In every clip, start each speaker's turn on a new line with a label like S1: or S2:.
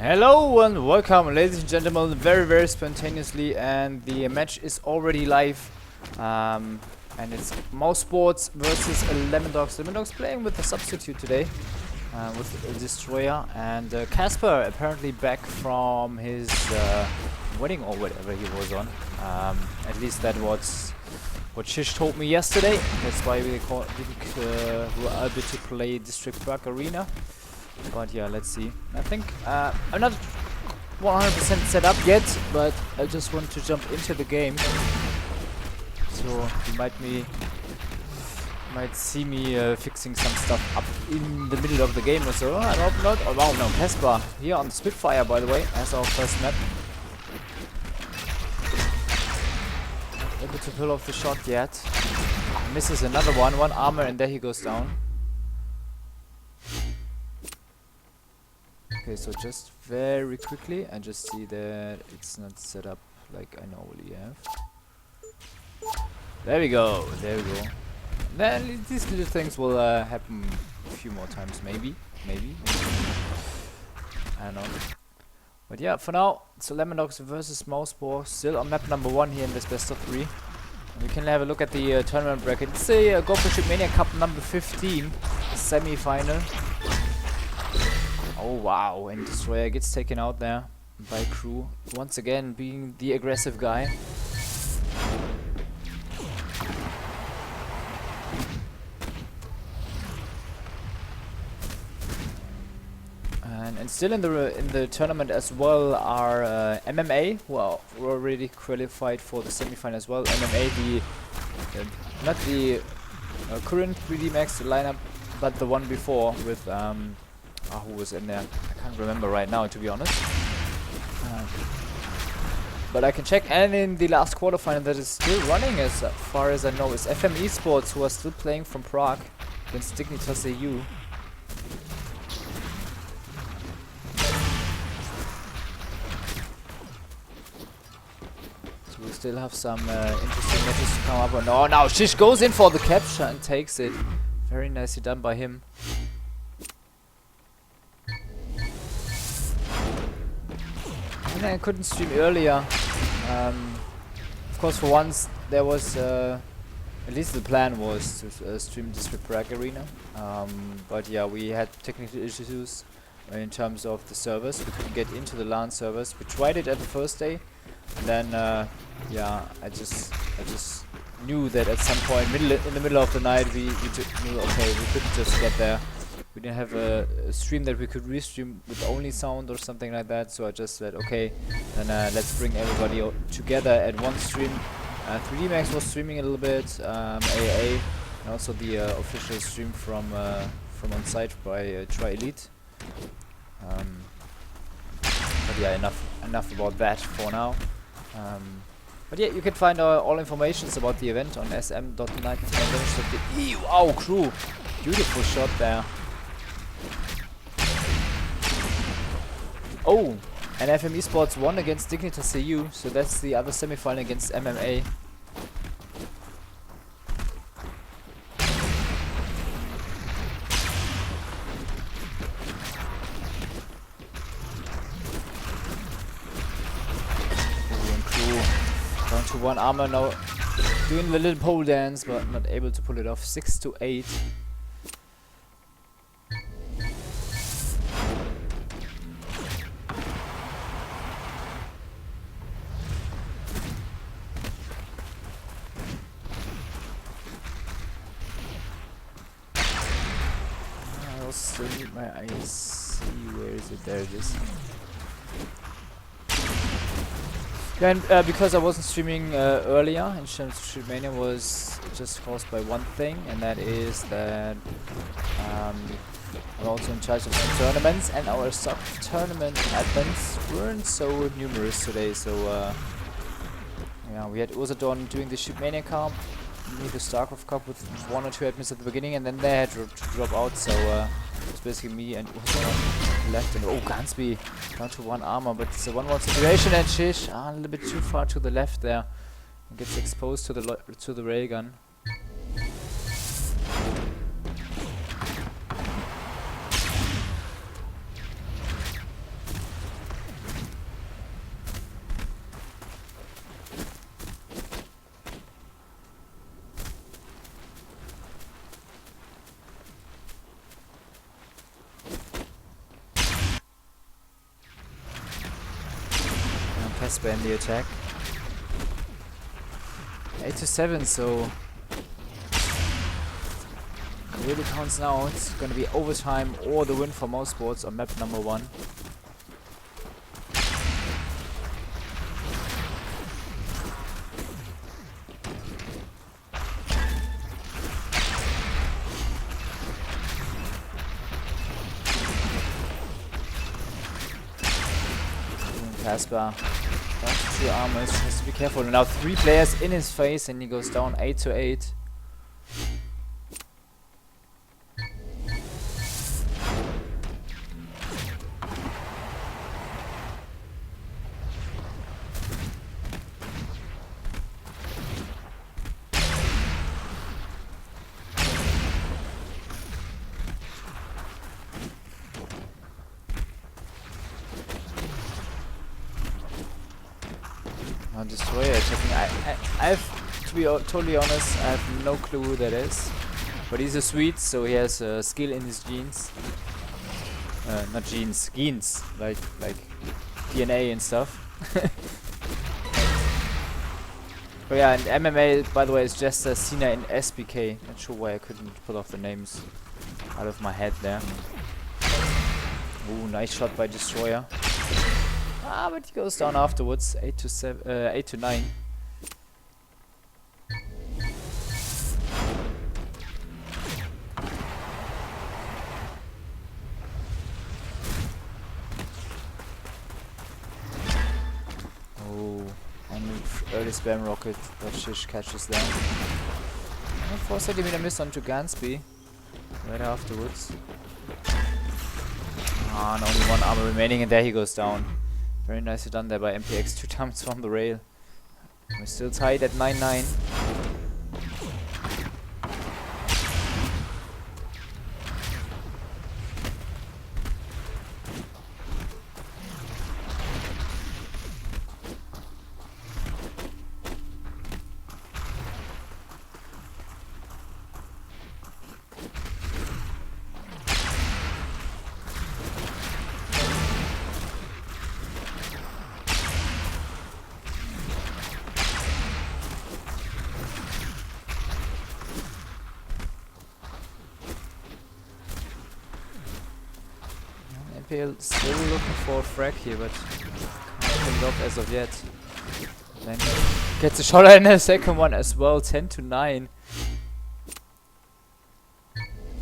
S1: Hello and welcome, ladies and gentlemen, very spontaneously, and the match is already live, and it's Mousesports versus Lemondogs. Lemondogs playing with a substitute today, with a Destroyer, and Casper apparently back from his wedding or whatever he was on. At least that was what Shish told me yesterday. That's why we were able to play District Park Arena. But yeah, let's see. I think I'm not 100% set up yet, but I just want to jump into the game. So you might see me fixing some stuff up in the middle of the game or so. I hope not. Oh wow, no, Casper here on the Spitfire, by the way, as our first map. Not able to pull off the shot yet. Misses another one armor, and there he goes down. Okay, so just very quickly, I just see that it's not set up like I normally have. There we go, there we go. Then these little things will happen a few more times, maybe. I don't know. But yeah, for now, it's Lemondogs versus Mousesports, still on map number 1 here in this best of 3. And we can have a look at the tournament bracket. It's a Go4ShootMania Cup number 15, semi-final. Oh wow, and Destroyer gets taken out there by Crew, once again being the aggressive guy. And still in the tournament as well are MMA, who are already qualified for the semi-final as well. MMA, not the current 3D Max lineup, but the one before with who was in there? I can't remember right now, to be honest. But I can check. And in the last quarterfinal that is still running, as far as I know, is Mousesports, who are still playing from Prague against Dignitas EU. So we still have some interesting matches to come up. And oh, now Shish goes in for the capture and takes it. Very nicely done by him. I couldn't stream earlier. Of course, for once there was, at least the plan was to stream District Park Arena. But yeah, we had technical issues in terms of the servers. We couldn't get into the LAN servers. We tried it at the first day, and then yeah, I just knew that at some point, in the middle of the night, we knew, okay, we couldn't just get there. We didn't have a stream that we could restream with only sound or something like that, so I just said, okay, then let's bring everybody together at one stream. 3D Max was streaming a little bit, AA, and also the official stream from on site by Try Elite. But yeah, enough about that for now. But yeah, you can find all informations about the event on sm.night.de. Wow, Crew! Beautiful shot there. Oh, and Mousesports won against Dignitas EU, so that's the other semi-final against MMA. And Crew down to 1 armor now, doing the little pole dance, but not able to pull it off. 6-8. Still need my IC. Where is it? There it is. Yeah, and because I wasn't streaming earlier, and ShootMania was just caused by one thing, and that is that I'm also in charge of some tournaments, and our sub-tournament admins weren't so numerous today, so yeah, we had Usadon doing the ShootMania Cup, the StarCraft Cup with 1 or 2 admins at the beginning, and then they had to drop out, so it was basically me and Usadon left, and oh, Gansby down to 1 armor, but it's a 1-1 situation, and Shish a little bit too far to the left there, and gets exposed to the railgun. Casper in the attack. 8-7, so it really counts now. It's gonna be overtime or the win for Mousesports on map number 1. Casper down to 2 armors, has to be careful. Now 3 players in his face and he goes down 8-8. Destroyer attacking. I have to be totally honest, I have no clue who that is. But he's a Swede, so he has skill in his genes. Not genes, genes, like DNA and stuff. But yeah, and MMA, by the way, is just Cena in SBK. Not sure why I couldn't pull off the names out of my head there. Ooh, nice shot by Destroyer. Ah, but he goes down afterwards. 8-9. Oh, and early spam rocket that Shish catches there. And 4 centimeter miss onto Gansby right afterwards. Ah, and only 1 armor remaining, and there he goes down. Very nicely done there by MPX, 2 times from the rail. We're still tied at 9-9. Still looking for a frag here, but can't pull it off as of yet. Then gets a shot in a second one as well, 10-9.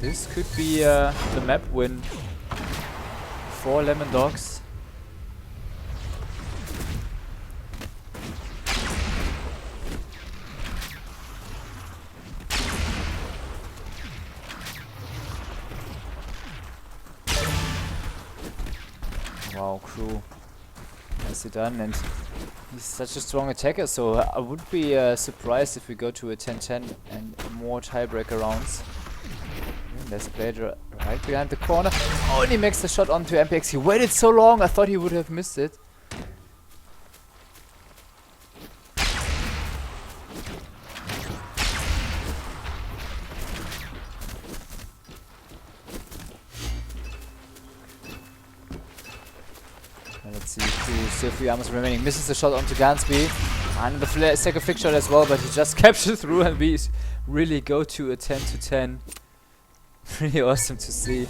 S1: This could be the map win for Lemondogs. Wow, crew, nicely done, and he's such a strong attacker, so I would be surprised if we go to a 10-10 and more tiebreaker rounds. There's a player right behind the corner. Oh, and he makes the shot onto MPX. He waited so long, I thought he would have missed it. Let's see, crew, still 3 armors remaining. Misses the shot onto Gansby. And the second flick shot as well, but he just captured through and we really go to a 10-10. Pretty awesome to see.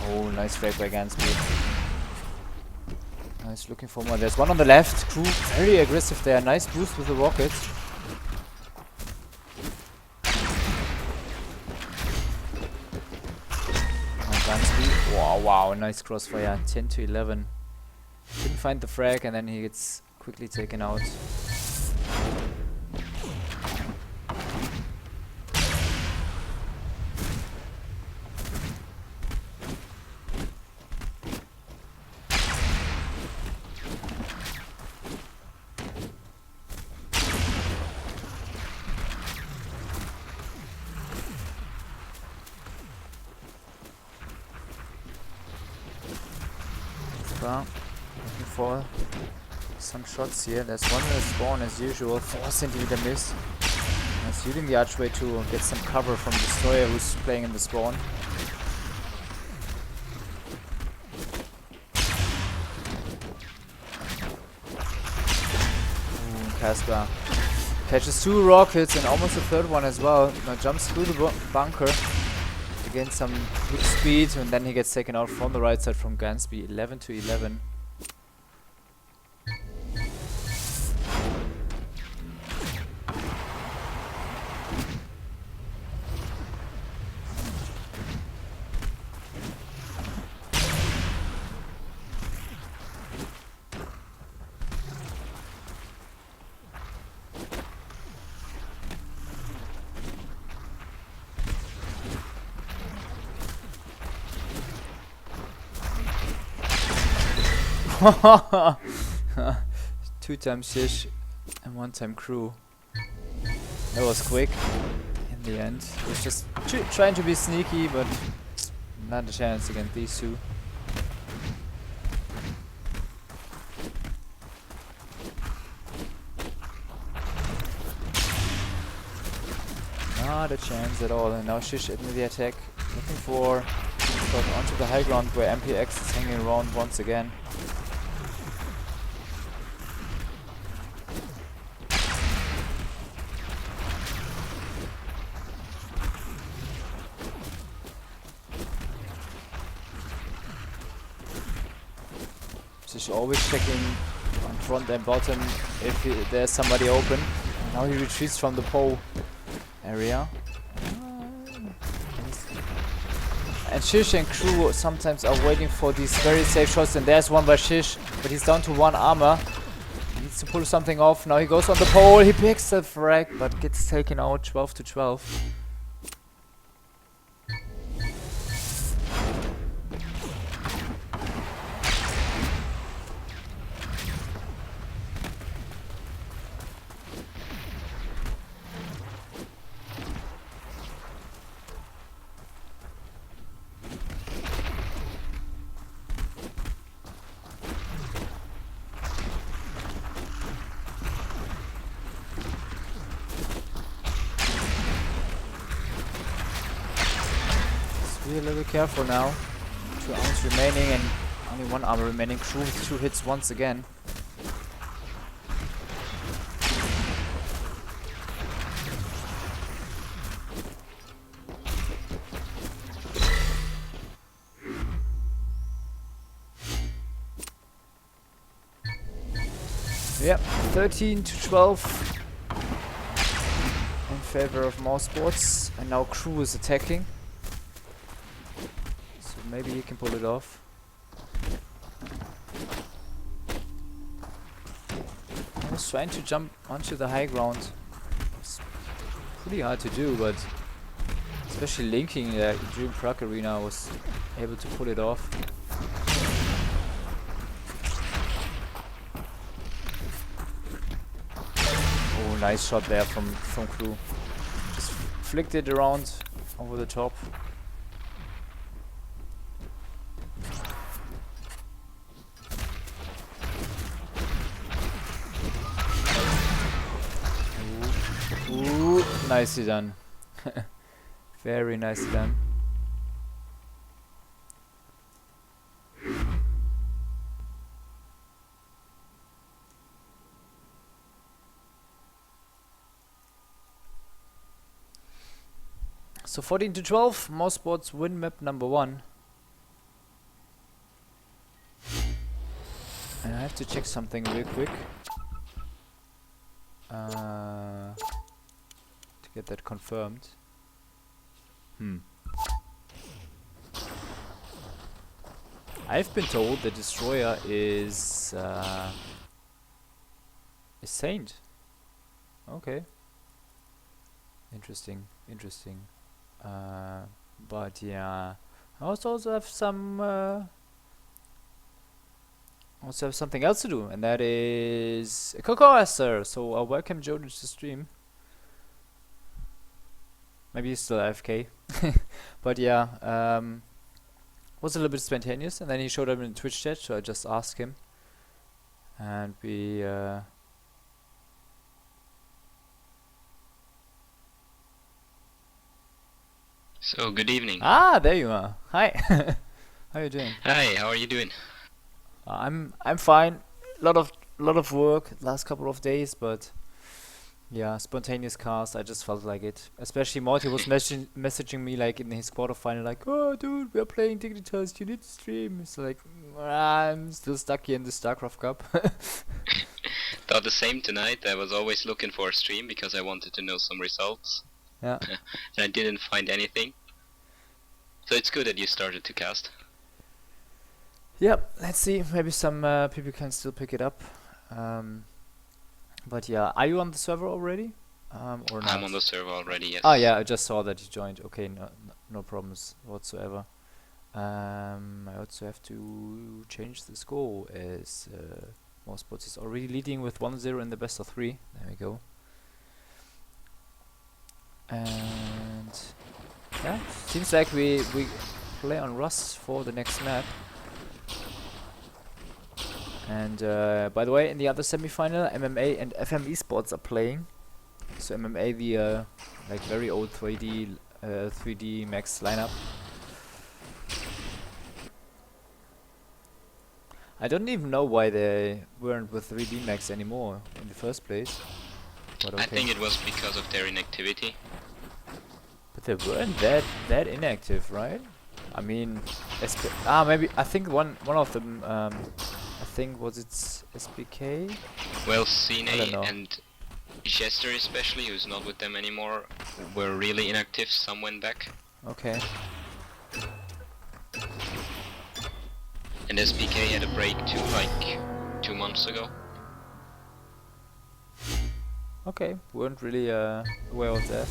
S1: Oh, nice frag by Gansby. Nice, looking for more. There's one on the left. Crew very aggressive there. Nice boost with the rocket. Gansby. Wow, wow, nice crossfire. 10-11. Couldn't find the frag and then he gets quickly taken out. Casper looking for some shots here. There's one in the spawn as usual. 4 centimeter miss. He's using the archway to get some cover from Destroyer who's playing in the spawn. Casper catches 2 rockets and almost a third one as well. Now jumps through the bunker. Against some good speed, and then he gets taken out from the right side from Gansby. 11 to 11. Two times Shish and 1 time Crew. That was quick in the end. He was just trying to be sneaky, but not a chance against these two. Not a chance at all. And now Shish into the attack, looking for shot onto the high ground where MPX is hanging around once again. Shish always checking on front and bottom if there's somebody open. Now he retreats from the pole area. And Shish and Crew sometimes are waiting for these very safe shots, and there's one by Shish, but he's down to 1 armor. He needs to pull something off. Now he goes on the pole, he picks the frag, but gets taken out 12 to 12. Be a little careful now. 2 arms remaining and only 1 armor remaining. Crew with 2 hits once again. Yep, 13 to 12 in favor of Mousesports, and now Crew is attacking. Maybe he can pull it off. I was trying to jump onto the high ground. It's pretty hard to do, but especially linking the Dream Truck Arena, was able to pull it off. Oh, nice shot there from Crew. Just flicked it around over the top. Ooh, nicely done. Very nicely done. So 14 to 12, Mousesports win map number 1. And I have to check something real quick. To get that confirmed. I've been told the Destroyer is Saint. Okay. Interesting. But yeah, I also have some something else to do, and that is a Cocoa, sir. So I'll welcome Joe to the stream. Maybe he's still AFK. But yeah, was a little bit spontaneous, and then he showed up in the Twitch chat, so I just asked him, and we
S2: So, good evening.
S1: there you are. Hi. How are you doing?
S2: Hi, how are you doing?
S1: I'm fine. Lot of work last couple of days, but yeah, spontaneous cast. I just felt like it. Especially Morty was messaging me like in his quarterfinal, like, "Oh, dude, we are playing Dignitas. You need to stream." It's like, I'm still stuck here in the StarCraft Cup.
S2: Thought the same tonight. I was always looking for a stream because I wanted to know some results.
S1: Yeah.
S2: And I didn't find anything. So it's good that you started to cast.
S1: Yep. Let's see. Maybe some people can still pick it up. But yeah, are you on the server already? Or not?
S2: I'm on the server already, yes.
S1: Oh yeah, I just saw that you joined. Okay, no problems whatsoever. I also have to change the score as Mousesports is already leading with 1-0 in the best of 3. There we go. And yeah, seems like we play on Rust for the next map. And by the way, in the other semi-final, MMA and FM Esports are playing. So MMA, the like very old 3D Max lineup. I don't even know why they weren't with 3D Max anymore in the first place. But okay.
S2: I think it was because of their inactivity.
S1: But they weren't that inactive, right? I mean, maybe I think one of them. I think was it SBK.
S2: Well, Cine and Chester especially, who's not with them anymore, were really inactive. Some went back.
S1: Okay.
S2: And SBK had a break too, like 2 months ago.
S1: Okay, weren't really aware of that.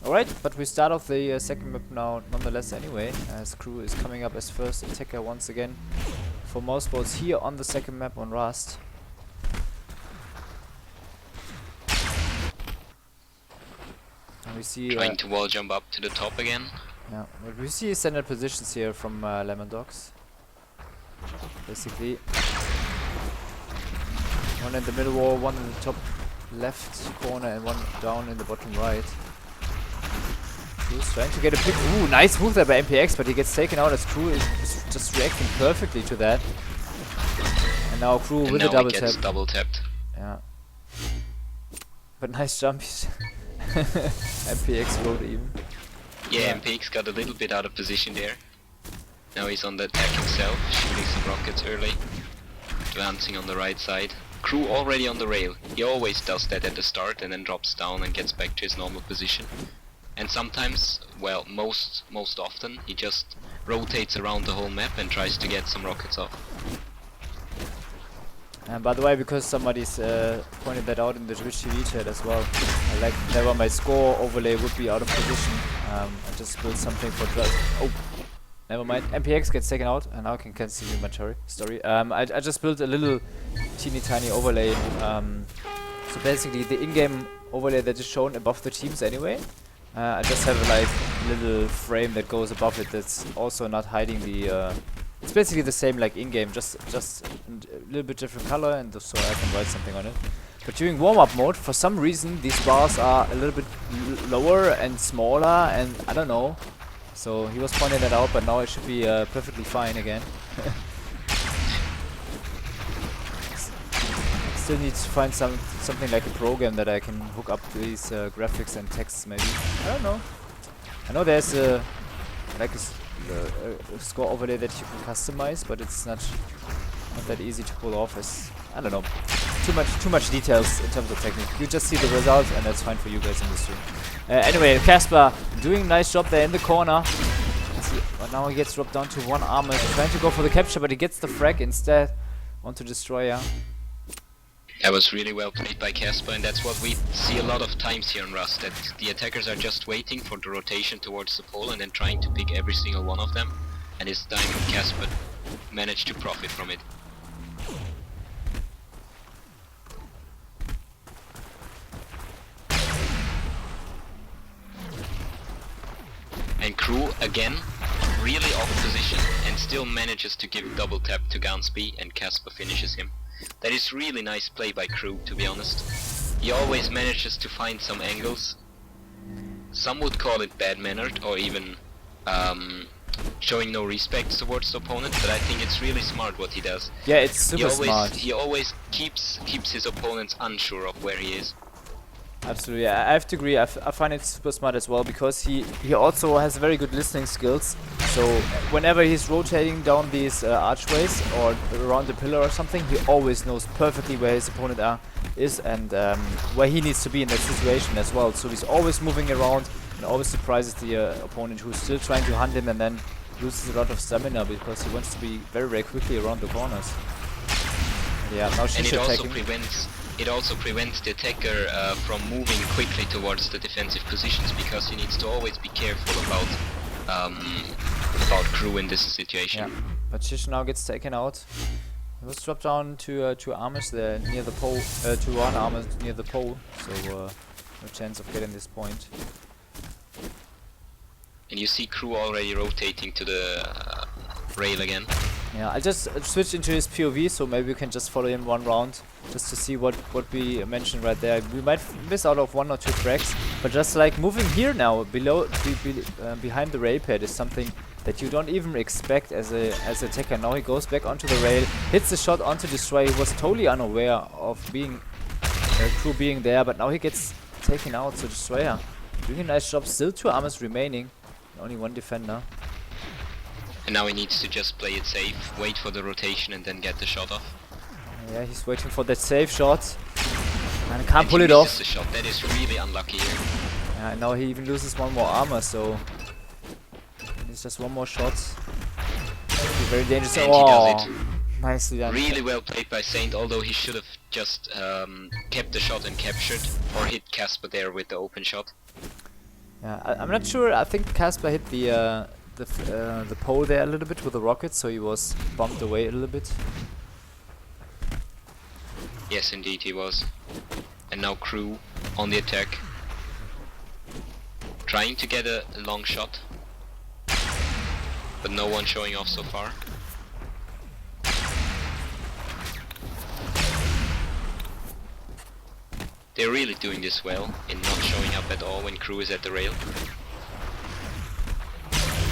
S1: Alright, but we start off the second map now nonetheless anyway, as Crew is coming up as first attacker once again for Mousesports here on the second map on Rust. And we see
S2: trying to wall jump up to the top again.
S1: Yeah, but we see standard positions here from Lemondogs. Basically, one in the middle wall, one in the top left corner, and one down in the bottom right. Crew's trying to get a pick. Ooh, nice move there by MPX, but he gets taken out as Crew is just reacting perfectly to that. And now Crew with a double tap.
S2: Double tapped.
S1: Yeah. But nice jump. MPX rolled even.
S2: Yeah, MPX got a little bit out of position there. Now he's on the attack himself, shooting some rockets early. Advancing on the right side. Crew already on the rail. He always does that at the start and then drops down and gets back to his normal position. And sometimes, well, most often, he just rotates around the whole map and tries to get some rockets off.
S1: And by the way, because somebody's pointed that out in the Twitch TV chat as well, like never my score overlay would be out of position. I just built something for oh, never mind. MPX gets taken out, and now I can continue my story. I just built a little teeny tiny overlay. So basically, the in-game overlay that is shown above the teams anyway. I just have a like little frame that goes above it that's also not hiding the. It's basically the same like in-game, just a little bit different color, and so I can write something on it. But during warm-up mode, for some reason, these bars are a little bit lower and smaller, and I don't know. So he was pointing that out, but now it should be perfectly fine again. Still need to find something like a program that I can hook up to these graphics and texts maybe. I don't know. I know there's a score overlay that you can customize, but it's not that easy to pull off. As I don't know, too much details in terms of technique. You just see the results, and that's fine for you guys in the stream. Anyway, Casper doing a nice job there in the corner. But now he gets dropped down to 1 armor, trying to go for the capture, but he gets the frag instead onto Destroyer.
S2: That was really well played by Casper, and that's what we see a lot of times here in Rust, that the attackers are just waiting for the rotation towards the pole and then trying to pick every single one of them, and this time Casper managed to profit from it. And Crew again, really off position, and still manages to give double tap to Gansby, and Casper finishes him. That is really nice play by Crew, to be honest. He always manages to find some angles. Some would call it bad-mannered, or even showing no respect towards the opponent, but I think it's really smart what he does.
S1: Yeah, it's super smart.
S2: He always keeps his opponents unsure of where he is.
S1: Absolutely, I have to agree. I find it super smart as well, because he also has very good listening skills. So whenever he's rotating down these archways or around the pillar or something, he always knows perfectly where his opponent is and where he needs to be in that situation as well. So he's always moving around and always surprises the opponent, who's still trying to hunt him, and then loses a lot of stamina because he wants to be very, very quickly around the corners. Yeah, now she's attacking.
S2: It also prevents the attacker from moving quickly towards the defensive positions, because he needs to always be careful about Crew in this situation.
S1: Yeah, but Shish now gets taken out. He was dropped down to two armors there near the pole, to one armor near the pole, so no chance of getting this point.
S2: And you see Crew already rotating to the rail again.
S1: Yeah, I just switched into his POV, so maybe we can just follow him one round, just to see what we mentioned right there. We might miss out of 1 or 2 frags, but just like moving here now behind the rail pad is something that you don't even expect as a attacker. Now he goes back onto the rail, hits the shot onto Destroyer. He was totally unaware of being Crew being there, but now he gets taken out. So Destroyer doing a nice job. Still 2 armors remaining, only 1 defender.
S2: And now he needs to just play it safe, wait for the rotation, and then get the shot off.
S1: Yeah, he's waiting for that safe shot and can't
S2: And
S1: pull
S2: he
S1: it off.
S2: misses the shot. That is really unlucky here.
S1: Yeah, and now he even loses 1 more armor, so it's just 1 more shot. Very dangerous.
S2: And he does it.
S1: Nicely done.
S2: Really well played by Saint, although he should have just kept the shot and captured, or hit Casper there with the open shot.
S1: Yeah, I'm not sure. I think Casper hit the pole there a little bit with the rocket, so he was bumped away a little bit.
S2: Yes, indeed he was. And now Crew on the attack, trying to get a long shot, but no one showing off so far. They're really doing this well in not showing up at all when Crew is at the rail.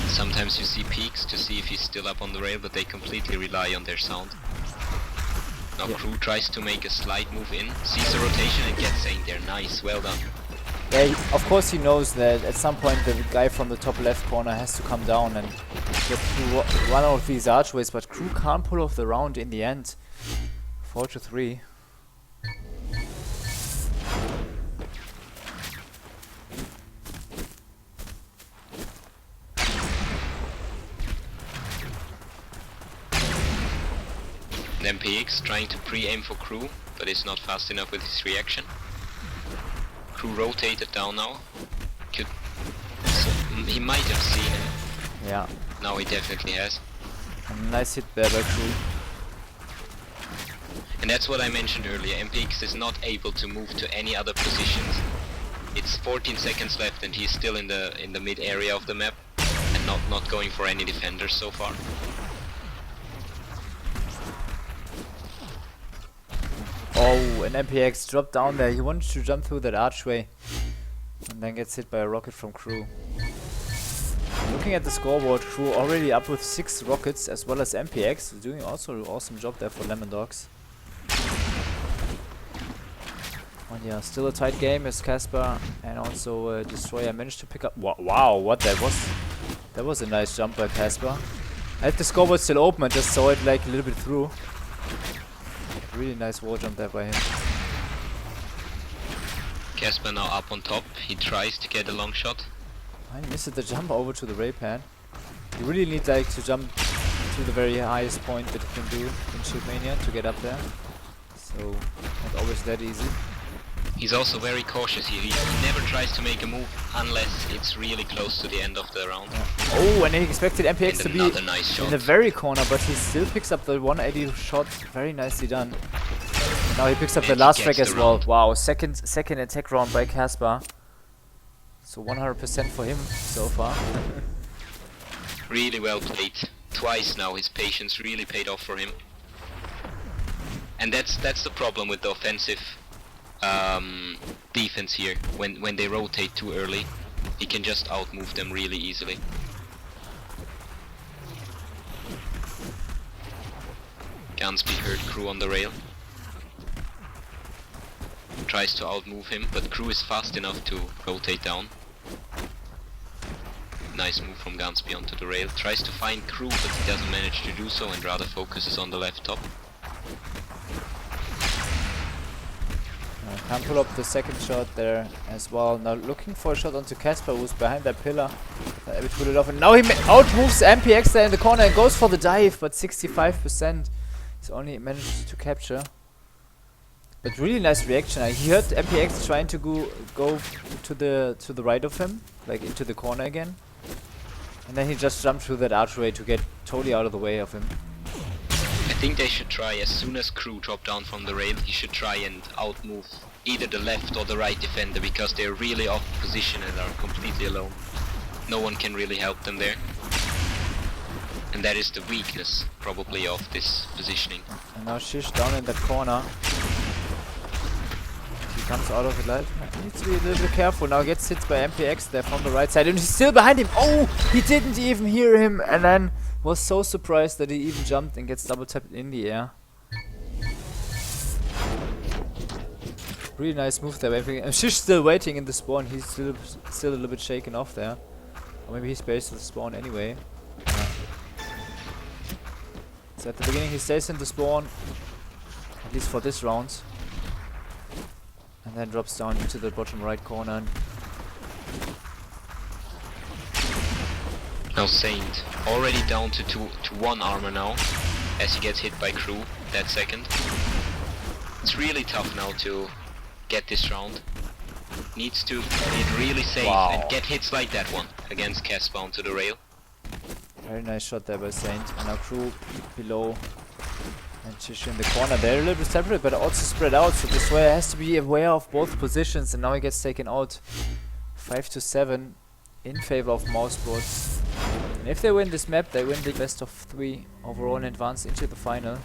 S2: Sometimes you see peeks to see if he's still up on the rail, but they completely rely on their sound. Now Crew tries to make a slight move in, sees the rotation and gets Saint there. Nice, well done.
S1: Yeah, of course he knows that at some point the guy from the top left corner has to come down and get through one of these archways, but Crew can't pull off the round in the end. 4-3.
S2: MPX trying to pre-aim for Crew, but is not fast enough with his reaction. Crew rotated down now. He might have seen him.
S1: Yeah.
S2: Now he definitely has.
S1: A nice hit there by Crew.
S2: And that's what I mentioned earlier. MPX is not able to move to any other positions. It's 14 seconds left and he's still in the mid area of the map and not going for any defenders so far.
S1: Oh, an MPX dropped down there. He wanted to jump through that archway and then gets hit by a rocket from Crew. Looking at the scoreboard, Crew already up with 6 rockets as well as MPX, doing also an awesome job there for Lemondogs. And yeah, still a tight game as Casper and also Destroyer managed to pick up. Wow, what that was? That was a nice jump by Casper. I had the scoreboard still open, I just saw it like a little bit through. Really nice wall jump there by him.
S2: Casper now up on top. He tries to get a long shot.
S1: I missed the jump over to the ray pan. You really need like to jump to the very highest point that you can do in ShootMania to get up there. So not always that easy.
S2: He's also very cautious here. He never tries to make a move unless it's really close to the end of the round.
S1: Yeah. Oh, and he expected MPX to be
S2: nice
S1: in the very corner, but he still picks up the 180 shot. Very nicely done. And now he picks up the last frag as well. Wow, second attack round by Casper. So 100% for him so far.
S2: Really well played. Twice now his patience really paid off for him. And that's the problem with the offensive defense here. When they rotate too early, he can just outmove them really easily. Gansby heard Crew on the rail. Tries to outmove him, but Crew is fast enough to rotate down. Nice move from Gansby onto the rail. Tries to find Crew, but he doesn't manage to do so and rather focuses on the left top.
S1: Can't pull up the second shot there as well. Now looking for a shot onto Casper, who's behind that pillar. Able to pull it off, and now he outmoves MPX there in the corner and goes for the dive, but 65%. He's only managed to capture. But really nice reaction. He heard MPX trying to go to the right of him, like into the corner again. And then he just jumped through that archway to get totally out of the way of him.
S2: I think they should try, as soon as Crew drop down from the rail, he should try and outmove either the left or the right defender, because they're really off position and are completely alone. No one can really help them there. And that is the weakness, probably, of this positioning.
S1: And now Shish down in that corner. He comes out of it live. He needs to be a little bit careful. Now gets hit by MPX there from the right side, and he's still behind him. Oh, he didn't even hear him, and then was so surprised that he even jumped and gets double tapped in the air. Really nice move there. And Shish still waiting in the spawn. He's still a little bit shaken off there. Or maybe he's based at the spawn anyway. Yeah. So at the beginning he stays in the spawn, at least for this round. And then drops down into the bottom right corner.
S2: Now Saint, already down to 1 armor now, as he gets hit by Crew that second. It's really tough now to get this round. Needs to play it really safe and get hits like that one against Casper onto the rail.
S1: Very nice shot there by Saint. And now Crew below. And Shish in the corner. They're a little bit separate, but also spread out. So this way has to be aware of both positions. And now he gets taken out 5-7 in favor of Mousesports. And if they win this map, they win the best of 3 overall and advance into the final.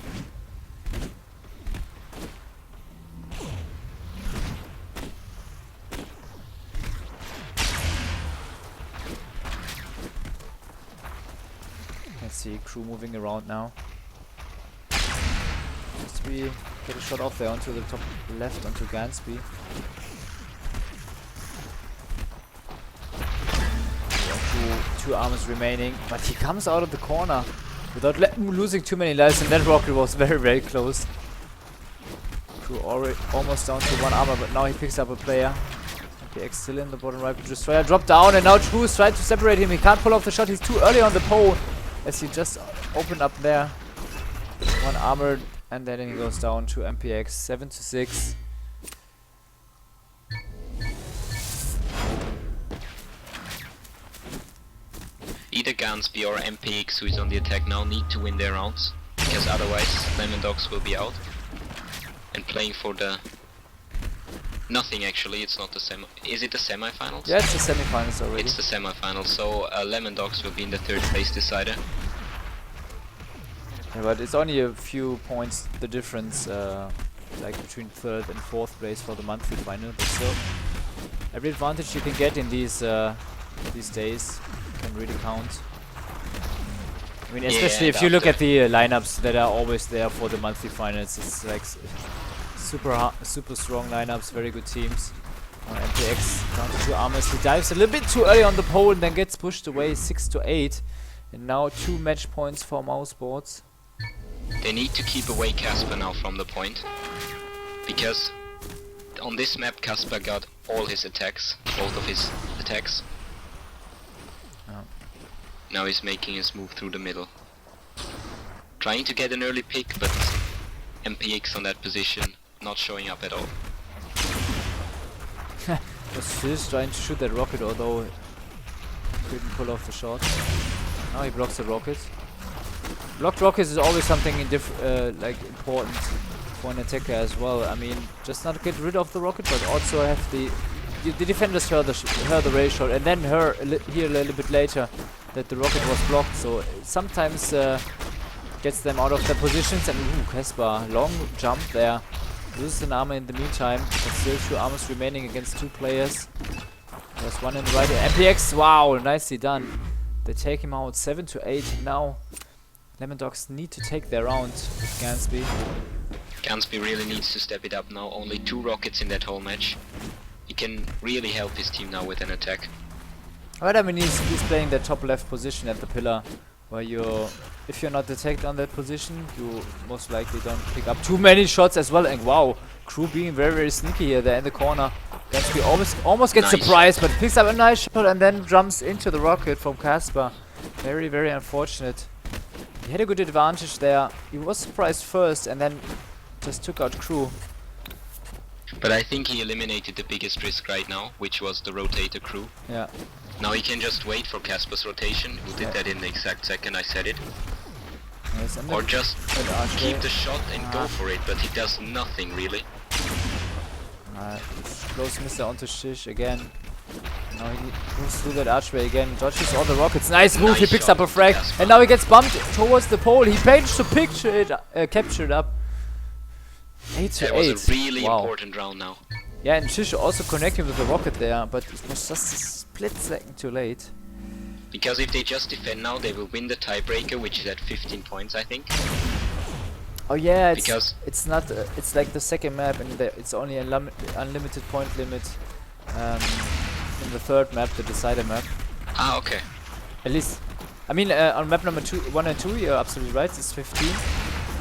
S1: Let's see Crew moving around now. Just to get a shot off there onto the top left onto Gansby. Two armors remaining, but he comes out of the corner without losing too many lives, and that rocket was very close. Crew already almost down to 1 armor, but now he picks up a player. MPX still in the bottom right, Destroyer dropped down, and now True is trying to separate him. He can't pull off the shot, he's too early on the pole, as he just opened up there. 1 armored, and then he goes down to MPX 7-6.
S2: Either Gansby or MPX, who is on the attack now, need to win their rounds, because otherwise Lemondogs will be out. And playing for the... nothing actually, it's not the semi... Is it the semi-finals?
S1: Yeah, it's the semi-finals already.
S2: It's the semi-finals, so Lemondogs will be in the 3rd place decider.
S1: Yeah, but it's only a few points the difference, like between 3rd and 4th place for the monthly final, but still, every advantage you can get in these days can really count. I mean, especially if you look at the lineups that are always there for the monthly finals, it's like super strong lineups, very good teams. MPX down to 2 armors, he dives a little bit too early on the pole and then gets pushed away 6-8. And now 2 match points for Mousesports.
S2: They need to keep away Casper now from the point, because on this map Casper got all his attacks, both of his attacks. Now he's making his move through the middle. Trying to get an early pick, but MPX on that position not showing up at all.
S1: Was still trying to shoot that rocket, although couldn't pull off the shot. Now he blocks the rocket. Blocked rockets is always something like important for an attacker as well. I mean, just not get rid of the rocket, but also have the defenders hear the rail shot, and then here a little bit later that the rocket was blocked, so sometimes gets them out of their positions. And ooh, Casper, long jump there. Loses an armor in the meantime, but still 2 armors remaining against 2 players. There's one in the right. MPX, wow, nicely done. They take him out 7 to 8. Now Lemondogs need to take their round with Gansby.
S2: Gansby really needs to step it up now. Only 2 rockets in that whole match. He can really help his team now with an attack.
S1: But I mean, he's playing the top left position at the pillar, where if you're not detected on that position, you most likely don't pick up too many shots as well. And wow, Crew being very, very sneaky here. They're in the corner. Gansby almost gets
S2: Nice
S1: surprised, but picks up a nice shot and then jumps into the rocket from Casper. Very, very unfortunate. He had a good advantage there. He was surprised first and then just took out Crew.
S2: But I think he eliminated the biggest risk right now, which was the rotator Crew.
S1: Yeah.
S2: Now he can just wait for Casper's rotation, who did that in the exact second I said it.
S1: Nice.
S2: Or just keep the shot and go for it, but he does nothing really.
S1: Close misser onto Shish again. Now he moves through that archway again, dodges all the rockets. Nice move, he picks up a frag, and now he gets bumped towards the pole. He managed to capture it up. 8 to 8.
S2: That was a really important round now.
S1: Yeah, and Shish also connecting with the rocket there, but it was just a split second too late.
S2: Because if they just defend now, they will win the tiebreaker, which is at 15 points, I think.
S1: Oh yeah,
S2: because
S1: it's not. It's like the second map, and it's only an unlimited point limit. In the third map, the decider map.
S2: Ah, okay.
S1: At least, I mean, on map number 1 and 2, you're absolutely right. It's 15.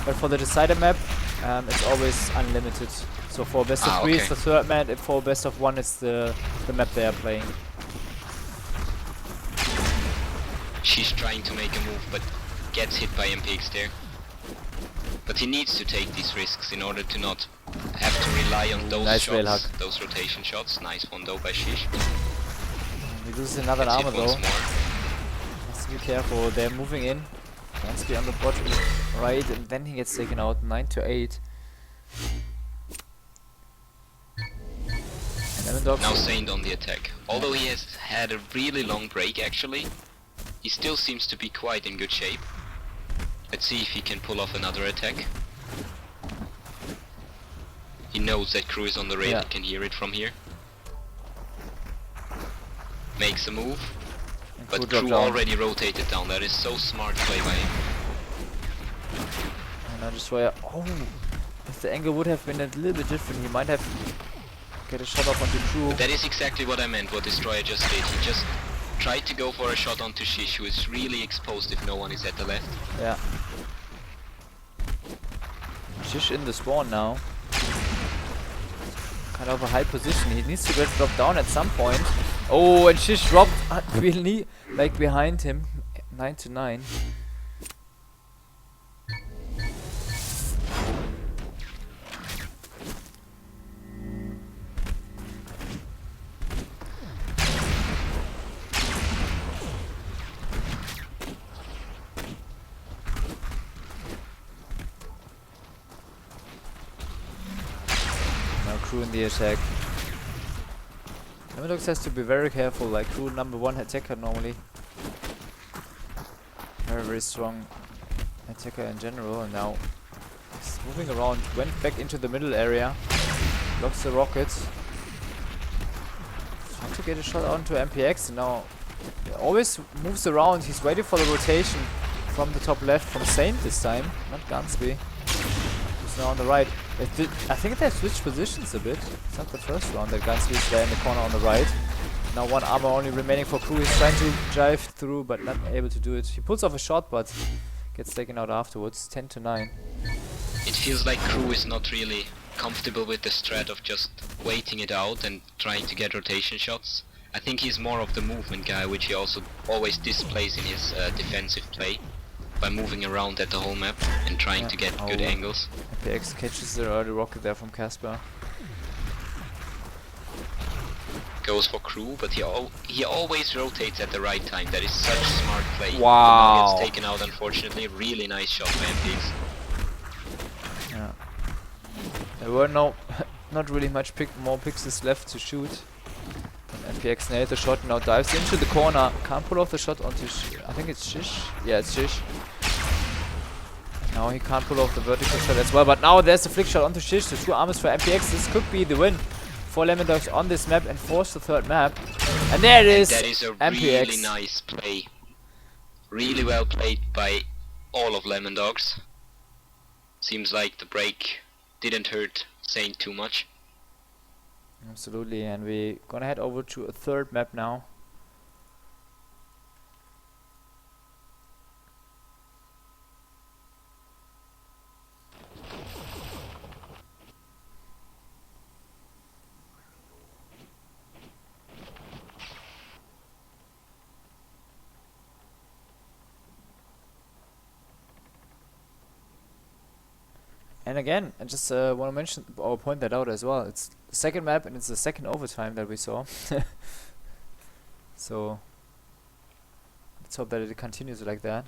S1: But for the decider map, it's always unlimited. So for best of 3, it's the third map. And for best of 1, it's the map they are playing.
S2: She's trying to make a move, but gets hit by MPX there. But he needs to take these risks in order to not have to rely on those
S1: nice
S2: shots, those rotation shots. Nice one though by Shish.
S1: He loses another
S2: Gets
S1: armor
S2: hit
S1: though.
S2: once more.
S1: Has to be careful. They're moving in. Gansby on the bottom right, and then he gets taken out 9 to 8. And
S2: now Saint on the attack. Although he has had a really long break actually, he still seems to be quite in good shape. Let's see if he can pull off another attack. He knows that Crew is on the rail, he can hear it from here. Makes a move, but Crew already rotated down. That is so smart play by him.
S1: And I just where if the angle would have been a little bit different, he might have get a shot off onto Crew.
S2: But that is exactly what I meant, what Destroyer just did. He just tried to go for a shot onto Shish, who is really exposed if no one is at the left.
S1: Yeah. Shish in the spawn now. Kind of a high position. He needs to get dropped down at some point. Oh, and Shish dropped really like behind him. 9 to 9. Crew in the attack. Lemondogs has to be very careful, like Crew number 1 attacker normally. Very, very strong attacker in general, and now he's moving around, went back into the middle area, blocks the rockets. Trying to get a shot onto MPX, and now he always moves around. He's waiting for the rotation from the top left from Saint this time, not Gansby. He's now on the right. I think they switched positions a bit. It's not the first round that Gansby is there in the corner on the right. Now 1 armor only remaining for Crew. He's trying to drive through but not able to do it. He pulls off a shot but gets taken out afterwards. 10 to 9.
S2: It feels like Crew is not really comfortable with the strat of just waiting it out and trying to get rotation shots. I think he's more of the movement guy, which he also always displays in his defensive play by moving around at the whole map and trying to get good angles.
S1: MPX catches the early rocket there from Casper.
S2: Goes for Crew, but he always rotates at the right time. That is such smart play.
S1: Wow.
S2: Gets taken out unfortunately. Really nice shot by MPX.
S1: Yeah. There were not really much more pixels left to shoot. And MPX nailed the shot, now dives into the corner. Can't pull off the shot onto I think it's Shish. Yeah, it's Shish. Now he can't pull off the vertical shot as well, but now there's a flick shot onto Shish. The 2 armors for MPX. This could be the win for Lemondogs on this map and force the 3rd map. And there it is.
S2: That is a
S1: MPX.
S2: really nice play. Really well played by all of Lemondogs. Seems like the break didn't hurt Saint too much.
S1: Absolutely, and we're gonna head over to a 3rd map now. And again, I just want to mention or point that out as well. It's the 2nd map and it's the 2nd overtime that we saw. So let's hope that it continues like that.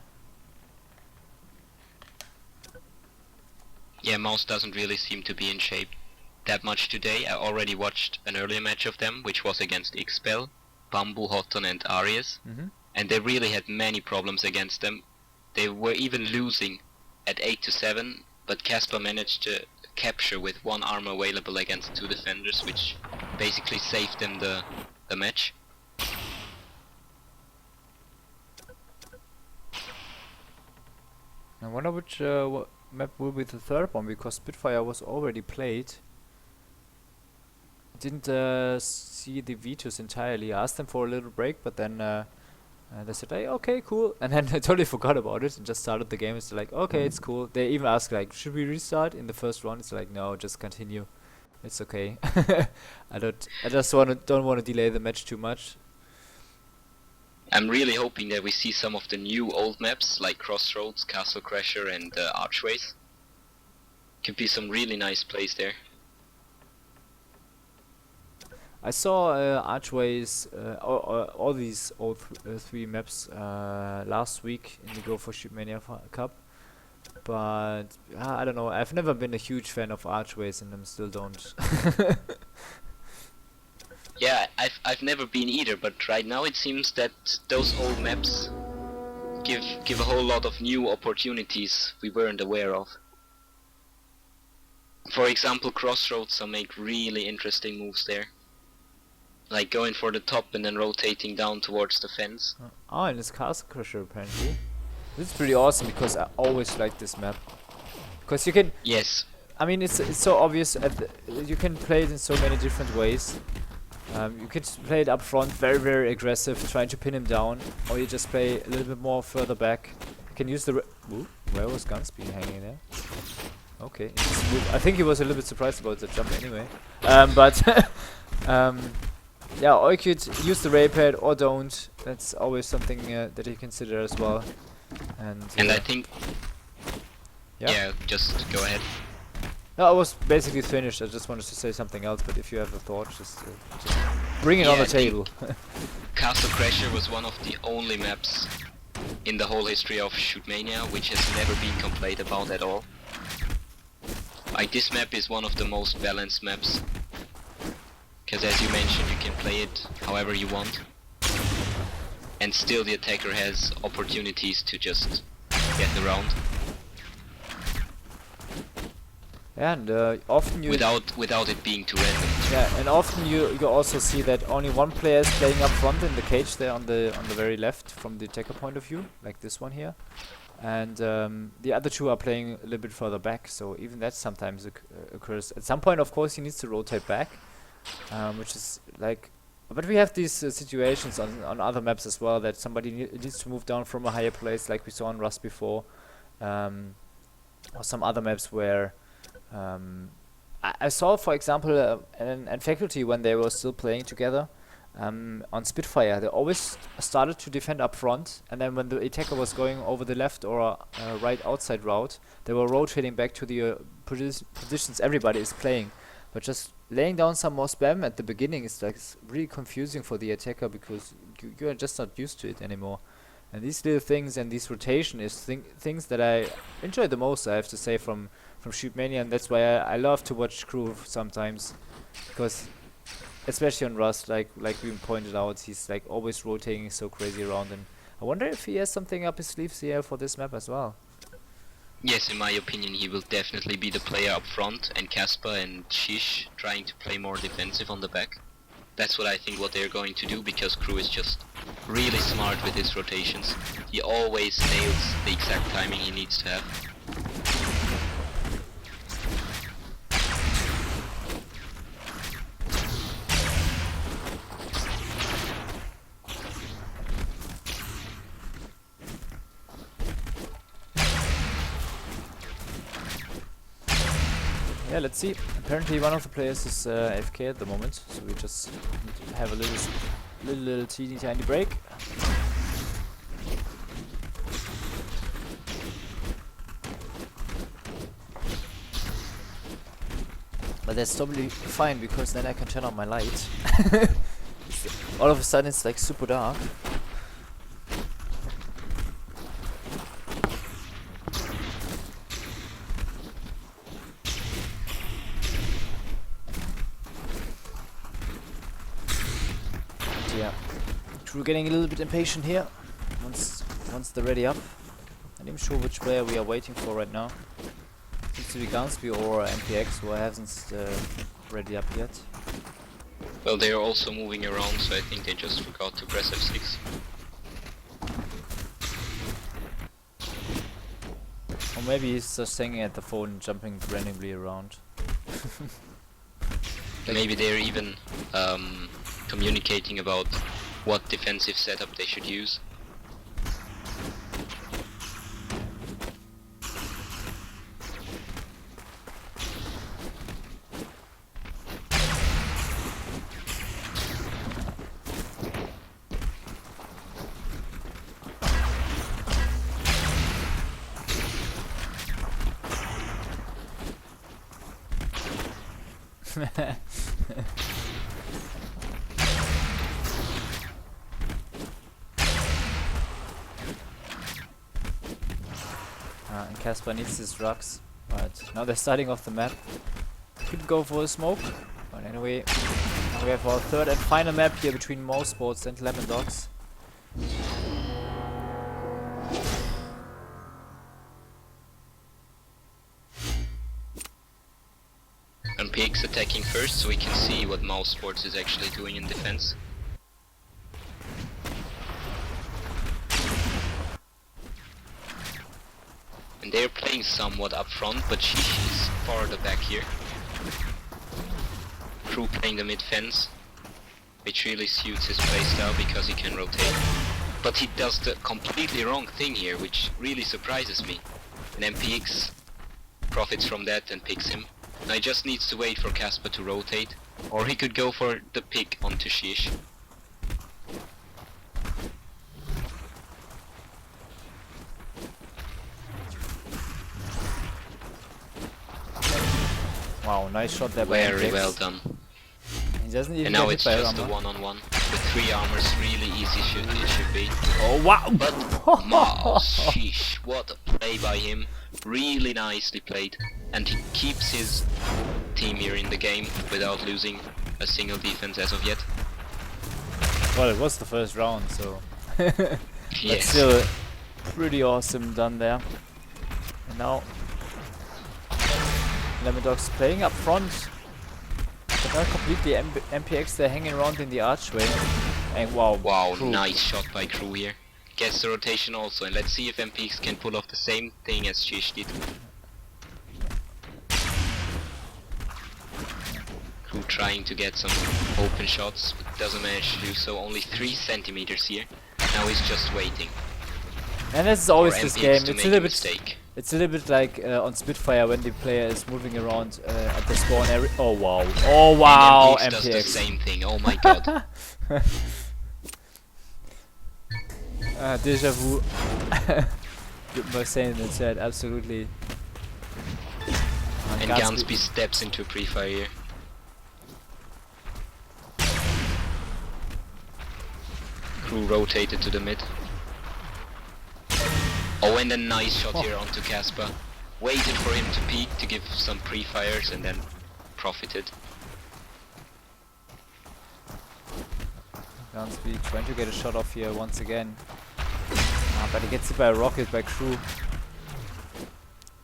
S2: Yeah, Mouse doesn't really seem to be in shape that much today. I already watched an earlier match of them, which was against Xpel, Bamboo, Hotton and Arias. And they really had many problems against them. They were even losing at 8-7. But Casper managed to capture with 1 armor available against 2 defenders, which basically saved them the match.
S1: I wonder which map will be the 3rd one, because Spitfire was already played. Didn't see the Vitus entirely. I asked them for a little break, but then they said, hey, okay, cool. And then I totally forgot about it and just started the game. It's like, okay, it's cool. They even asked, like, should we restart in the first round? It's like, no, just continue. It's okay. I just don't want to delay the match too much.
S2: I'm really hoping that we see some of the new old maps like Crossroads, Castle Crasher and Archways. Could be some really nice plays there.
S1: I saw Archways, all these old 3 maps last week in the Go4ShootMania Cup, but I don't know, I've never been a huge fan of Archways and I still don't.
S2: Yeah, I've never been either, but right now it seems that those old maps give a whole lot of new opportunities we weren't aware of. For example, Crossroads, some make really interesting moves there. Like going for the top and then rotating down towards the fence.
S1: Oh, and it's Castle Crusher apparently. This is pretty awesome because I always like this map. Because you can...
S2: Yes.
S1: I mean, it's so obvious. You can play it in so many different ways. You can play it up front, very, very aggressive, trying to pin him down. Or you just play a little bit more further back. You can use the... Ooh, where was Gunspeed hanging there? Okay. I think he was a little bit surprised about the jump anyway. Yeah, or you could use the ray pad or don't. That's always something that you consider as well. And
S2: I think... Yeah, just go ahead.
S1: No, I was basically finished. I just wanted to say something else, but if you have a thought, just bring it on the table.
S2: Castle Crasher was one of the only maps in the whole history of Shootmania which has never been complained about at all. Like, this map is one of the most balanced maps. Because as you mentioned, you can play it however you want. And still the attacker has opportunities to just get around.
S1: Yeah, and often you...
S2: Without it being too random.
S1: Yeah, and often you also see that only one player is playing up front in the cage there on the very left from the attacker point of view, like this one here. And the other 2 are playing a little bit further back, so even that sometimes occurs. At some point, of course, he needs to rotate back. Which is like, but we have these situations on other maps as well, that somebody needs to move down from a higher place, like we saw on Rust before, or some other maps where I saw, for example, and Faculty, when they were still playing together on Spitfire, they always started to defend up front, and then when the attacker was going over the left or right outside route, they were rotating back to the positions everybody is playing. But just laying down some more spam at the beginning is like really confusing for the attacker, because you are just not used to it anymore. And these little things and these rotation is things that I enjoy the most, I have to say, from Shootmania, and that's why I love to watch crew sometimes, because especially on Rust, like we pointed out, he's like always rotating so crazy around, and I wonder if he has something up his sleeves here for this map as well.
S2: Yes, in my opinion, he will definitely be the player up front, and Casper and Shish trying to play more defensive on the back. That's what I think what they're going to do, because Crew is just really smart with his rotations. He always nails the exact timing he needs to have.
S1: Yeah, let's see. Apparently one of the players is AFK at the moment, so we just need to have a little teeny tiny break. But that's totally fine, because then I can turn on my light. All of a sudden it's like super dark. Yeah, we're getting a little bit impatient here. Once they're ready up, I'm not even sure which player we are waiting for right now. Seems to be Gunsby or MPX, who hasn't ready up yet.
S2: Well, they are also moving around, so I think they just forgot to press F6.
S1: Or maybe he's just hanging at the phone, jumping randomly around.
S2: Maybe they're even communicating about what defensive setup they should use.
S1: And Casper needs his drugs, but now they're starting off the map. Could go for a smoke, but anyway, now we have our third and final map here between Mousesports and Lemondogs.
S2: And Pig's attacking first, so we can see what Mousesports is actually doing in defense. And they're playing somewhat up front, but Shish is farther back here. Crew playing the mid fence, which really suits his playstyle because he can rotate. But he does the completely wrong thing here, which really surprises me. And MPX profits from that and picks him. Now he just needs to wait for Casper to rotate, or he could go for the pick onto Shish.
S1: Wow, nice shot there by
S2: Very
S1: MPX.
S2: well done.
S1: He doesn't even
S2: And
S1: get
S2: now
S1: hit
S2: it's
S1: by
S2: just a
S1: armor.
S2: one-on-one. With 3 armors, really easy it should be.
S1: Oh wow!
S2: But Mouse, sheesh, what a play by him. Really nicely played. And he keeps his team here in the game without losing a single defense as of yet.
S1: Well, it was the first round, so that's
S2: Yes.
S1: still pretty awesome done there. And now Lemondogs playing up front, but not completely. MPX, they're hanging around in the archway. And wow,
S2: Wow,
S1: Crew.
S2: nice shot by Crew here. Gets the rotation also, and let's see if MPX can pull off the same thing as Shish did. Crew trying to get some open shots, but doesn't manage to do so. Only 3 centimeters here. Now he's just waiting
S1: And this is
S2: for
S1: always this
S2: MPX
S1: game.
S2: to
S1: It's
S2: make
S1: a
S2: a
S1: little bit.
S2: mistake.
S1: It's a little bit like on Spitfire when the player is moving around at the spawn area. Oh wow! Oh wow!
S2: And MPX does the
S1: MPX.
S2: same thing. Oh my god.
S1: Deja vu. Good by saying in the chat, absolutely.
S2: And Gansby steps into a pre-fire here. Crew rotated to the mid. Oh, and a nice shot here onto Casper. Waited for him to peek to give some pre-fires and then profited.
S1: Gansby trying to get a shot off here once again. But he gets hit by a rocket by Crew.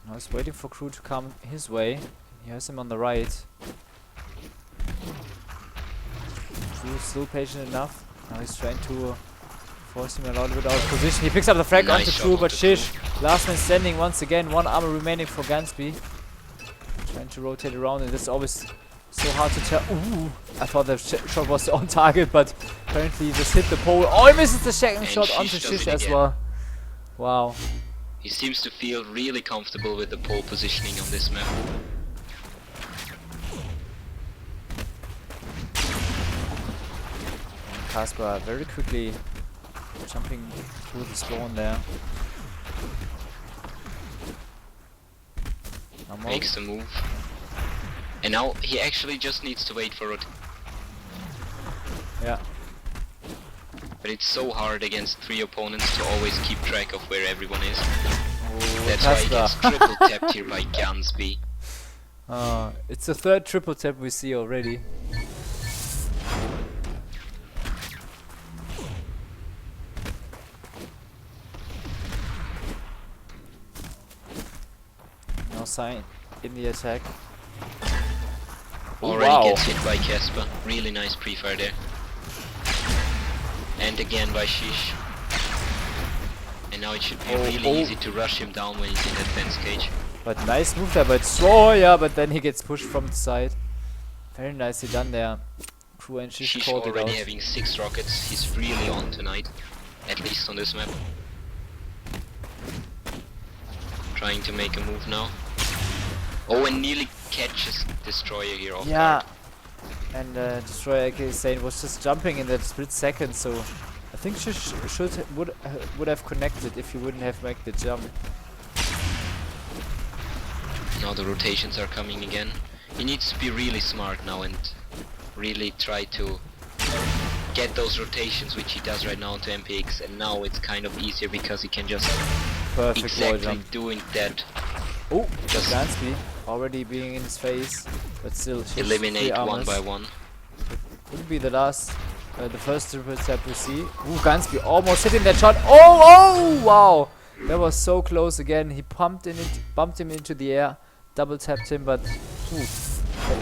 S1: Now he's waiting for Crew to come his way. He has him on the right. Crew is still patient enough. Now he's trying to force him a little bit out of position. He picks up the frag
S2: Nice
S1: onto Crew,
S2: shot
S1: but
S2: onto
S1: Shish, last man standing once again. 1 armor remaining for Gansby. Trying to rotate around, and it's always so hard to tell. Ooh, I thought the shot was on target, but apparently he just hit the pole. Oh, he misses the second
S2: And
S1: shot
S2: Shish
S1: onto
S2: does
S1: Shish
S2: it
S1: as
S2: again.
S1: well. Wow.
S2: He seems to feel really comfortable with the pole positioning on this map.
S1: Kasper very quickly jumping through the spawn there.
S2: Makes the move. And now he actually just needs to wait for it.
S1: Yeah.
S2: But it's so hard against 3 opponents to always keep track of where everyone is.
S1: Oh,
S2: That's why he gets
S1: Kasper.
S2: triple tapped here by Gansby.
S1: It's the 3rd triple tap we see already. No sign in the attack. Oh,
S2: Already
S1: wow.
S2: gets hit by Casper. Really nice pre-fire there. And again by Shish. And now it should be really easy to rush him down when he's in that fence cage.
S1: But nice move there by Destroyer, but then he gets pushed from the side. Very nicely done there. Crew and Shish
S2: Shish
S1: called it out.
S2: already having 6 rockets. He's really on tonight. At least on this map. Trying to make a move now. Oh, and nearly catches Destroyer here off
S1: Yeah.
S2: guard.
S1: And Destroyer AK Sane was just jumping in that split second, so I think Shish would have connected if he wouldn't have made the jump.
S2: Now the rotations are coming again. He needs to be really smart now and really try to get those rotations, which he does right now onto MPX, and now it's kind of easier because he can just
S1: Perfect wall
S2: exactly
S1: jump.
S2: doing that.
S1: Oh,
S2: Just
S1: Gansby already being in his face, but still Shish,
S2: Eliminate
S1: 3
S2: one
S1: armors.
S2: by one.
S1: Could be the first triple tap we see. Ooh, Gansby almost hitting that shot. Oh, wow! That was so close again. He bumped him into the air, double tapped him, but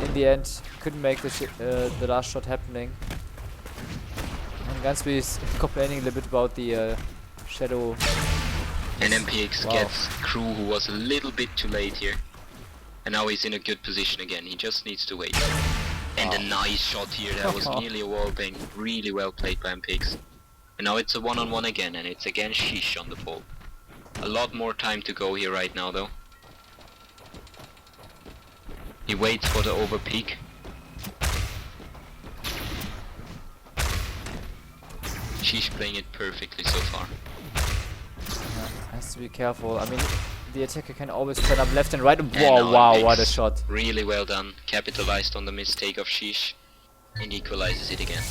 S1: in the end couldn't make the last shot happening. And Gansby is complaining a little bit about the shadow.
S2: And MPX
S1: Wow.
S2: gets Crew, who was a little bit too late here. And now he's in a good position again. He just needs to wait. And a nice shot here. That was nearly a wallbang. Really well played by MPX. And now it's a one-on-one again, and it's again Shish on the pole. A lot more time to go here right now, though. He waits for the overpeak. Shish playing it perfectly so far.
S1: Has to be careful. I mean, the attacker can always turn up left and right.
S2: And
S1: Wow,
S2: now
S1: wow,
S2: MPX,
S1: what a shot.
S2: Really well done. Capitalized on the mistake of Shish. And equalizes it again.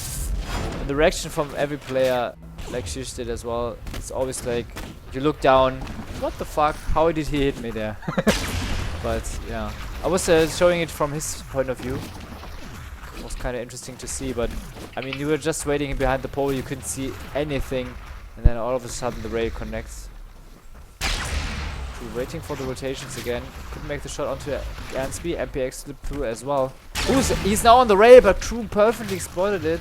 S1: And the reaction from every player, like Shish did as well, it's always like, you look down, what the fuck, how did he hit me there? But yeah, I was showing it from his point of view. It was kind of interesting to see, but I mean, you were just waiting behind the pole, you couldn't see anything, and then all of a sudden the rail connects. Crew waiting for the rotations again, couldn't make the shot onto Gansby. MPX slipped through as well. He's now on the rail, but Crew perfectly exploited it.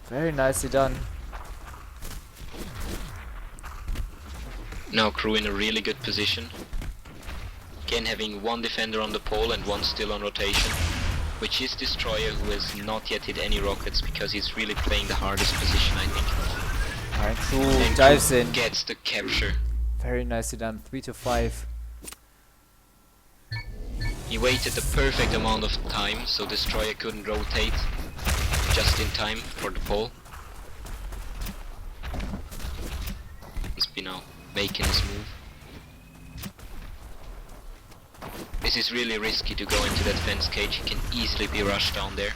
S1: Very nicely done.
S2: Now Crew in a really good position. Again having 1 defender on the pole and 1 still on rotation. Which is Destroyer, who has not yet hit any rockets because he's really playing the hardest position, I think.
S1: Alright, Crew
S2: And
S1: dives
S2: Crew
S1: in.
S2: gets the capture.
S1: Very nicely done. 3 to 5.
S2: He waited the perfect amount of time so Destroyer couldn't rotate just in time for the pole. Must be now making his move. This is really risky to go into that fence cage. He can easily be rushed down there.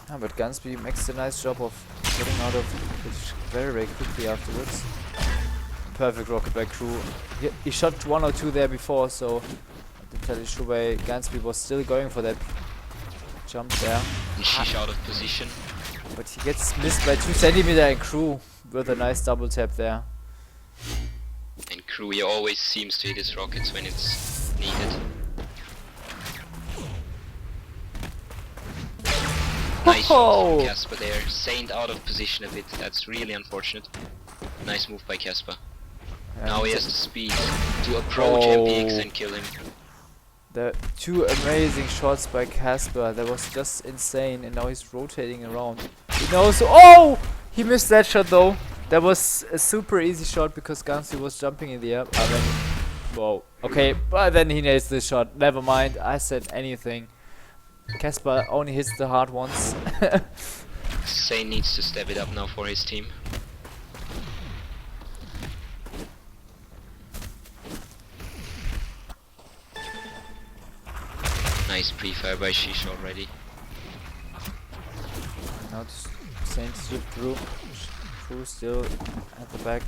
S1: Ah, but Gansby makes a nice job of getting out of it very, very quickly afterwards. Perfect rocket by Crew. He shot 1 or 2 there before, so I can tell you Gansby was still going for that jump there.
S2: And Shish out of position.
S1: But he gets missed by 2 centimeter, and Crew with a nice double tap there.
S2: And Crew, he always seems to hit his rockets when it's needed. Nice shot from Casper there. Saint out of position a bit. That's really unfortunate. Nice move by Casper. Now he has the speed to approach MPX and kill him.
S1: The 2 amazing shots by Casper. That was just insane. And now he's rotating around. He knows. Oh! He missed that shot though. That was a super easy shot because Gansby was jumping in the air. I mean, whoa. Okay, but then he nails this shot. Never mind. I said anything. Casper only hits the hard ones.
S2: Saint needs to step it up now for his team. Nice pre-fire by Shish already.
S1: Now Saint slip through. Crew still at the back.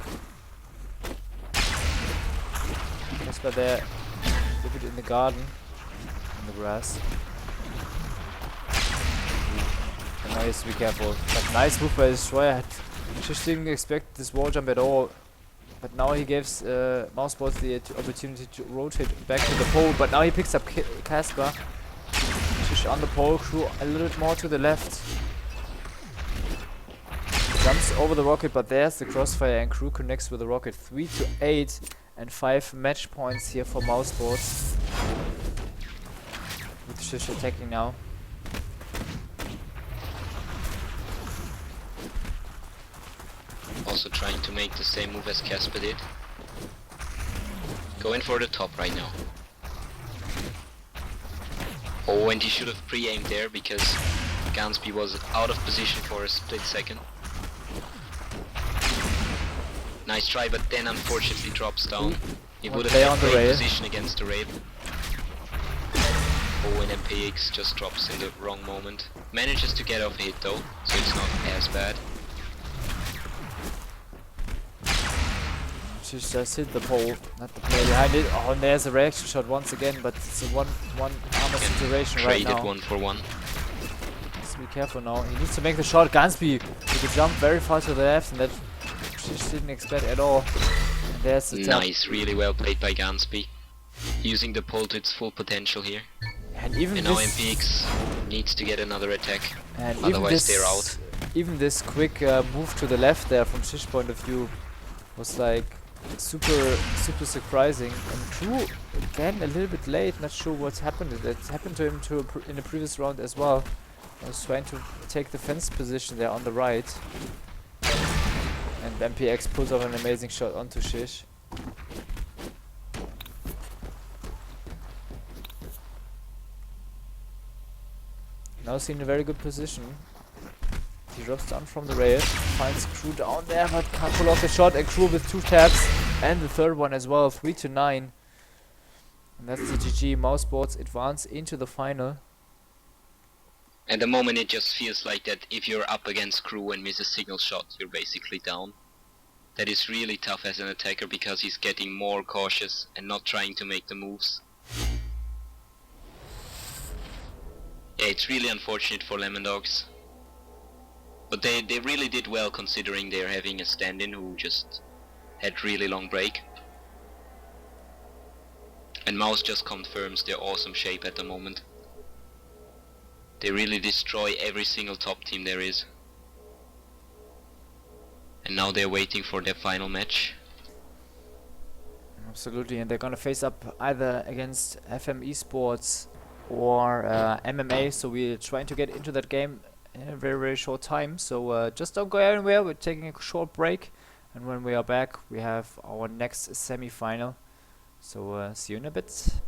S1: Casper there. Flip it in the garden. In the grass. And now he has to be careful. But nice move by Destroyer. Shish didn't expect this wall jump at all. But now he gives Mousesports the opportunity to rotate back to the pole. But now he picks up Casper. Shish on the pole. Crew a little bit more to the left. Jumps over the rocket, but there's the crossfire, and Crew connects with the rocket. 3 to 8 and 5 match points here for Mousesports. With Shish attacking now.
S2: Also trying to make the same move as Casper did. Going for the top right now. Oh, and he should have pre-aimed there because Gansby was out of position for a split second. Nice try, but then unfortunately drops down. He would have had great position against the rail. Oh, and MPX just drops in the wrong moment. Manages to get off a hit though, so it's not as bad.
S1: Just hit the pole, not the player behind it. Oh, and there's a reaction shot once again, but it's a one armor situation right now.
S2: Traded 1 for 1.
S1: Let's be careful now. He needs to make the shot. Gansby with the jump very far to the left, and that she didn't expect at all. And there's the tap.
S2: Nice, really well played by Gansby. Using the pole to its full potential here.
S1: And even
S2: now MPX needs to get another attack,
S1: and
S2: otherwise they're out.
S1: Even this quick move to the left there from Shish point of view was like super surprising. And Crew again a little bit late, not sure what's happened. It happened to him in the previous round as well. I was trying to take the fence position there on the right. And MPX pulls off an amazing shot onto Shish. Now he's in a very good position. He drops down from the rail, finds Crew down there, but can't pull off the shot, and Crew with 2 taps, and the third one as well, 3 to 9. And that's the GG. Mousesports advance into the final.
S2: At the moment it just feels like that if you're up against Crew and miss a single shot, you're basically down. That is really tough as an attacker because he's getting more cautious and not trying to make the moves. Yeah, it's really unfortunate for Lemondogs. But they really did well considering they're having a stand-in who just had really long break. And Mouse just confirms their awesome shape at the moment. They really destroy every single top team there is. And now they're waiting for their final match.
S1: Absolutely, and they're gonna face up either against FM Esports or MMA, so we're trying to get into that game in a very short time. So just don't go anywhere, we're taking a short break, and when we are back we have our next semi-final. So see you in a bit.